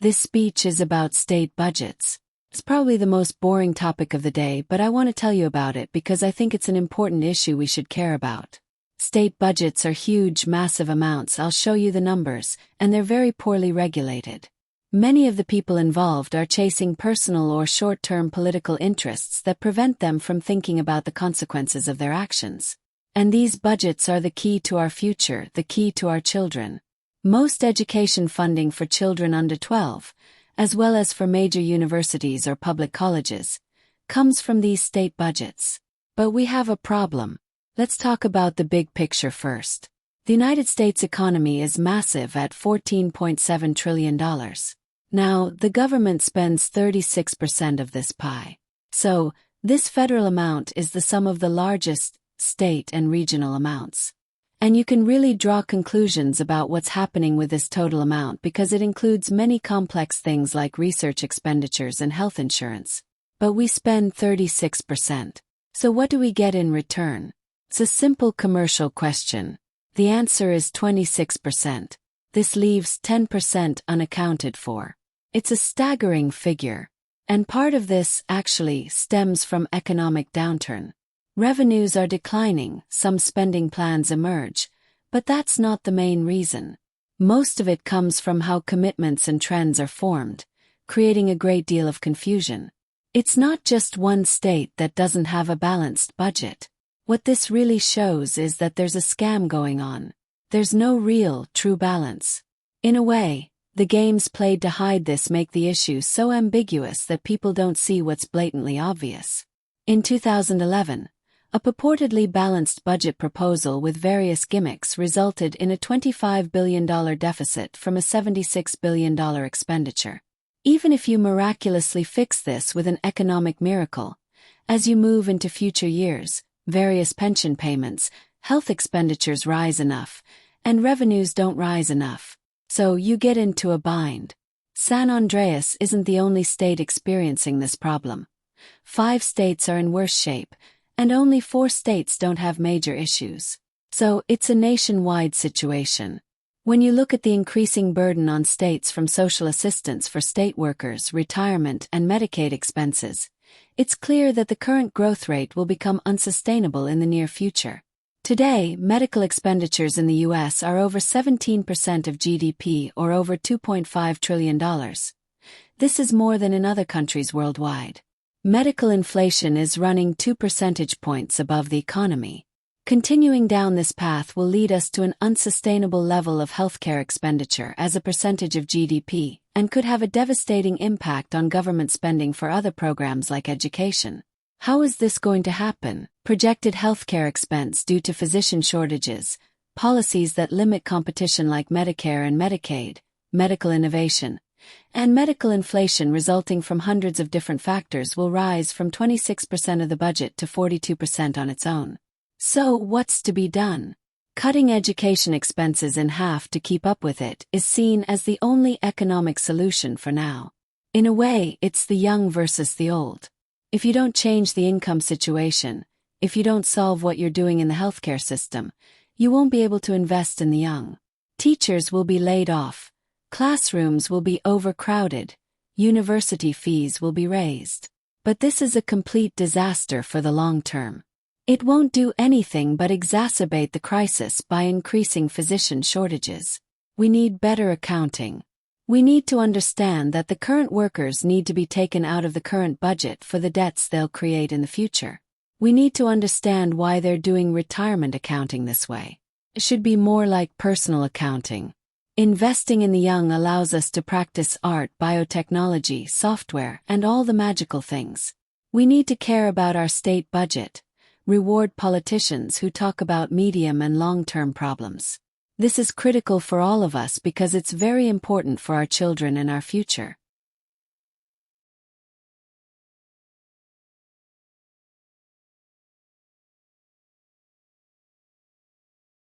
This speech is about state budgets. It's probably the most boring topic of the day, but I want to tell you about it because I think it's an important issue we should care about. State budgets are huge, massive amounts. I'll show you the numbers, and they're very poorly regulated. Many of the people involved are chasing personal or short-term political interests that prevent them from thinking about the consequences of their actions. And these budgets are the key to our future, the key to our children. Most education funding for children under 12, as well as for major universities or public colleges, comes from these state budgets. But we have a problem. Let's talk about the big picture first. The United States economy is massive at $14.7 trillion. Now, the government spends 36% of this pie. So, this federal amount is the sum of the largest state and regional amounts. And you can really draw conclusions about what's happening with this total amount because it includes many complex things like research expenditures and health insurance. But we spend 36%. So what do we get in return? It's a simple commercial question. The answer is 26%. This leaves 10% unaccounted for. It's a staggering figure. And part of this, actually, stems from economic downturn. Revenues are declining, some spending plans emerge, but that's not the main reason. Most of it comes from how commitments and trends are formed, creating a great deal of confusion. It's not just one state that doesn't have a balanced budget. What this really shows is that there's a scam going on. There's no real, true balance. In a way, the games played to hide this make the issue so ambiguous that people don't see what's blatantly obvious. In 2011, a purportedly balanced budget proposal with various gimmicks resulted in a $25 billion deficit from a $76 billion expenditure. Even if you miraculously fix this with an economic miracle, as you move into future years, various pension payments, health expenditures rise enough, and revenues don't rise enough. So you get into a bind. San Andreas isn't the only state experiencing this problem. 5 states are in worse shape, and only 4 states don't have major issues. So it's a nationwide situation. When you look at the increasing burden on states from social assistance for state workers, retirement, and Medicaid expenses, it's clear that the current growth rate will become unsustainable in the near future. Today, medical expenditures in the U.S. are over 17% of GDP or over $2.5 trillion. This is more than in other countries worldwide. Medical inflation is running 2 percentage points above the economy. Continuing down this path will lead us to an unsustainable level of healthcare expenditure as a percentage of GDP, and could have a devastating impact on government spending for other programs like education. How is this going to happen? Projected healthcare expense due to physician shortages, policies that limit competition like Medicare and Medicaid, medical innovation, and medical inflation resulting from hundreds of different factors will rise from 26% of the budget to 42% on its own. So, what's to be done? Cutting education expenses in half to keep up with it is seen as the only economic solution for now. In a way, it's the young versus the old. If you don't change the income situation, if you don't solve what you're doing in the healthcare system, you won't be able to invest in the young. Teachers will be laid off. Classrooms will be overcrowded. University fees will be raised. But this is a complete disaster for the long term. It won't do anything but exacerbate the crisis by increasing physician shortages. We need better accounting. We need to understand that the current workers need to be taken out of the current budget for the debts they'll create in the future. We need to understand why they're doing retirement accounting this way. It should be more like personal accounting. Investing in the young allows us to practice art, biotechnology, software, and all the magical things. We need to care about our state budget, reward politicians who talk about medium and long-term problems. This is critical for all of us because it's very important for our children and our future.